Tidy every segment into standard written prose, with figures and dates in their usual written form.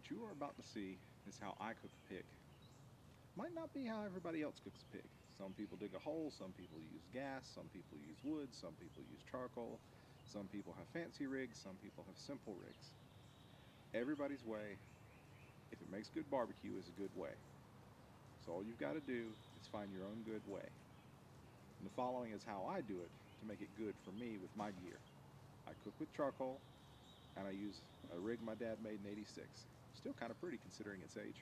What you are about to see is how I cook a pig. Might not be how everybody else cooks a pig. Some people dig a hole, some people use gas, some people use wood, some people use charcoal, some people have fancy rigs, some people have simple rigs. Everybody's way, if it makes good barbecue, is a good way. So all you've got to do is find your own good way. And the following is how I do it to make it good for me with my gear. I cook with charcoal, and I use a rig my dad made in '86. Still kind of pretty considering its age.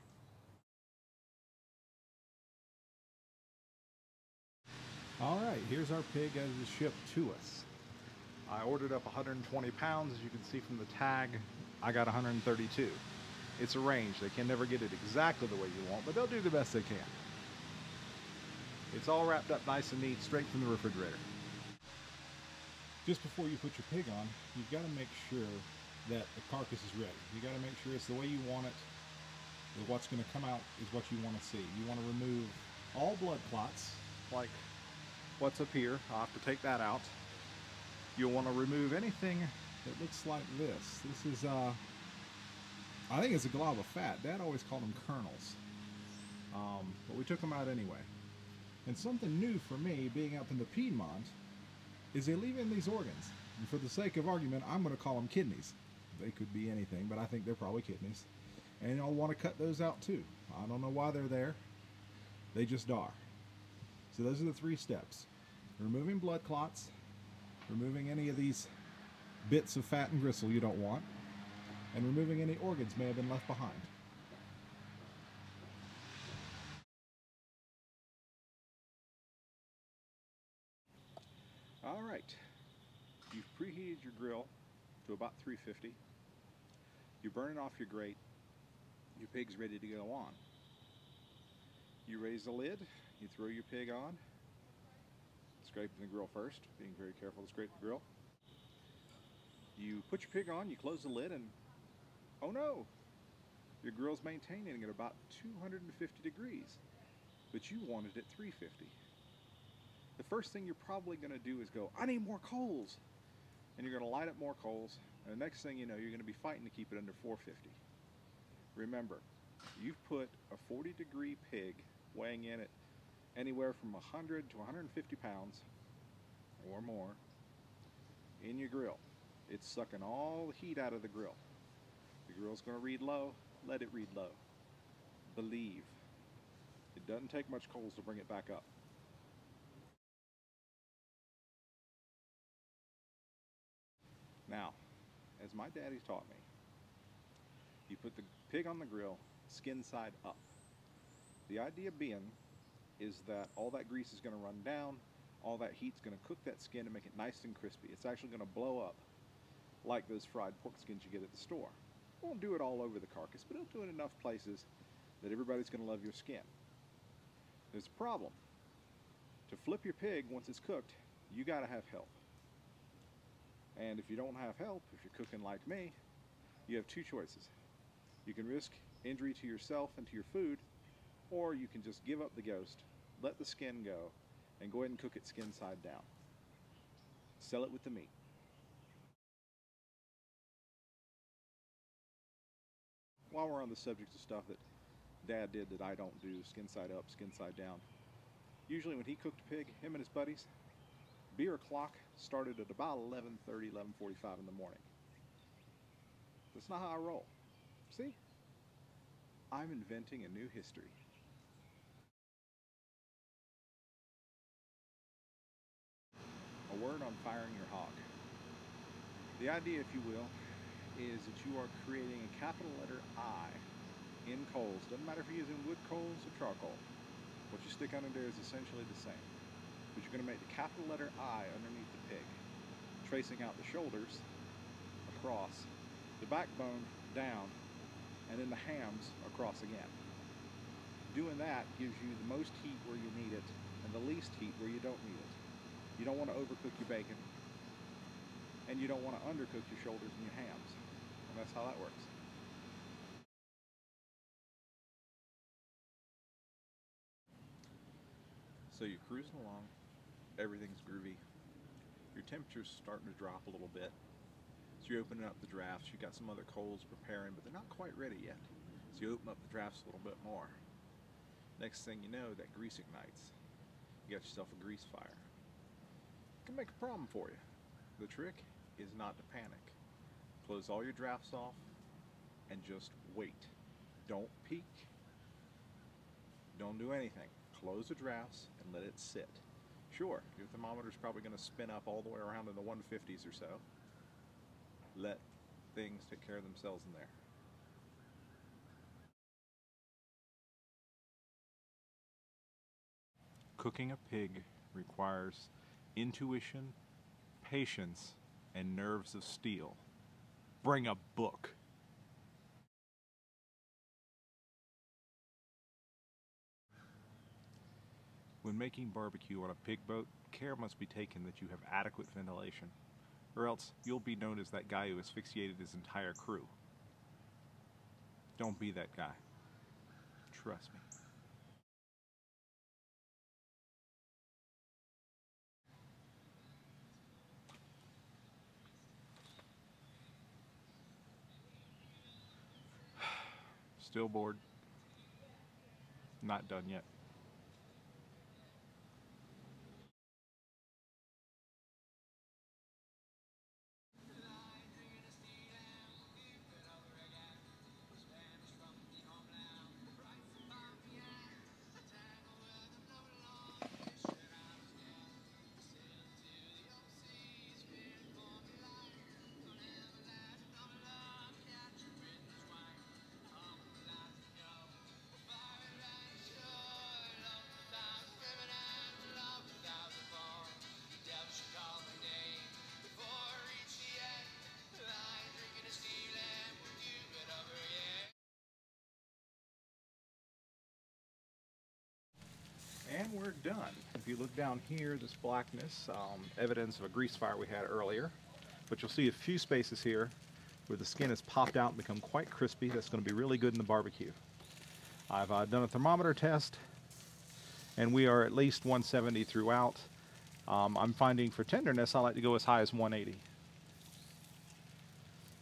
All right, here's our pig as it's shipped to us. I ordered up 120 pounds. As you can see from the tag, I got 132. It's a range. They can never get it exactly the way you want, but they'll do the best they can. It's all wrapped up nice and neat, straight from the refrigerator. Just before you put your pig on, you've got to make sure that the carcass is ready. You got to make sure it's the way you want it. That what's going to come out is what you want to see. You want to remove all blood clots, like what's up here. I'll have to take that out. You'll want to remove anything that looks like this. This is, I think it's a glob of fat. Dad always called them kernels. But we took them out anyway. And something new for me, being up in the Piedmont, is they leave in these organs. And for the sake of argument, I'm going to call them kidneys. They could be anything, but I think they're probably kidneys. And I'll want to cut those out too. I don't know why they're there. They just are. So those are the 3 steps. Removing blood clots, removing any of these bits of fat and gristle you don't want, and removing any organs may have been left behind. All right, you've preheated your grill to about 350. You're burning off your grate. Your pig's ready to go on. You raise the lid, you throw your pig on, scraping the grill first, being very careful to scrape the grill. You put your pig on, you close the lid, and oh no, your grill's maintaining at about 250 degrees, but you wanted it 350. The first thing you're probably going to do is go, I need more coals. And you're going to light up more coals, and the next thing you know, you're going to be fighting to keep it under 450. Remember, you've put a 40-degree pig weighing in at anywhere from 100 to 150 pounds or more in your grill. It's sucking all the heat out of the grill. The grill's going to read low, let it read low. Believe. It doesn't take much coals to bring it back up. Now, as my daddy taught me, you put the pig on the grill, skin side up. The idea being is that all that grease is going to run down, all that heat's going to cook that skin and make it nice and crispy. It's actually going to blow up like those fried pork skins you get at the store. It won't do it all over the carcass, but it'll do it in enough places that everybody's going to love your skin. There's a problem. To flip your pig once it's cooked, you got to have help. And if you don't have help, if you're cooking like me, you have 2 choices. You can risk injury to yourself and to your food, or you can just give up the ghost, let the skin go, and go ahead and cook it skin side down. Sell it with the meat. While we're on the subject of stuff that Dad did that I don't do, skin side up, skin side down, usually when he cooked a pig, him and his buddies, beer o'clock started at about 11:30, 11:45 in the morning. That's not how I roll. See? I'm inventing a new history. A word on firing your hog. The idea, if you will, is that you are creating a capital letter I in coals. Doesn't matter if you're using wood coals or charcoal. What you stick under there is essentially the same. But you're going to make the capital letter I underneath the pig, tracing out the shoulders across, the backbone down, and then the hams across again. Doing that gives you the most heat where you need it and the least heat where you don't need it. You don't want to overcook your bacon, and you don't want to undercook your shoulders and your hams. And that's how that works. So you're cruising along, everything's groovy, your temperature's starting to drop a little bit, So you're opening up the drafts. You got some other coals preparing, but they're not quite ready yet. So you open up the drafts a little bit more. Next thing you know, that grease ignites. You got yourself a grease fire. It can make a problem for you. The trick is not to panic. Close all your drafts off and just wait. Don't peek. Don't do anything. Close the drafts and let it sit. Sure, your thermometer is probably going to spin up all the way around in the 150s or so. Let things take care of themselves in there. Cooking a pig requires intuition, patience, and nerves of steel. Bring a book. When making barbecue on a pig boat, care must be taken that you have adequate ventilation, or else you'll be known as that guy who asphyxiated his entire crew. Don't be that guy. Trust me. Still bored. Not done yet. And we're done. If you look down here, this blackness, evidence of a grease fire we had earlier. But you'll see a few spaces here where the skin has popped out and become quite crispy. That's going to be really good in the barbecue. I've done a thermometer test, and we are at least 170 throughout. I'm finding for tenderness, I like to go as high as 180.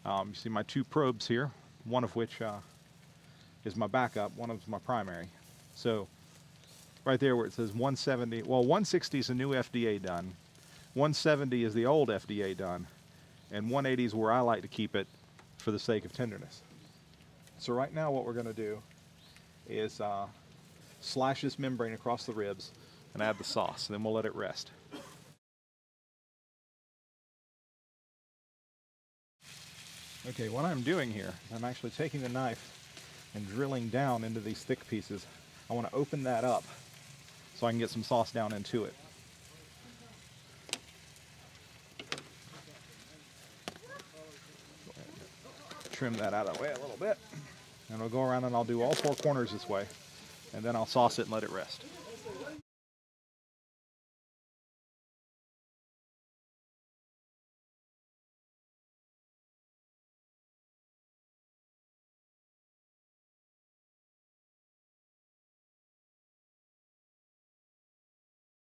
You see my two probes here, one of which is my backup, one of them is my primary. So right there where it says 170, well, 160 is the new FDA done, 170 is the old FDA done, and 180 is where I like to keep it for the sake of tenderness. So right now what we're going to do is slash this membrane across the ribs and add the sauce, and then we'll let it rest. Okay, what I'm doing here is I'm actually taking the knife and drilling down into these thick pieces. I want to open that up so I can get some sauce down into it. Trim that out of the way a little bit, and I'll go around and I'll do all four corners this way, and then I'll sauce it and let it rest.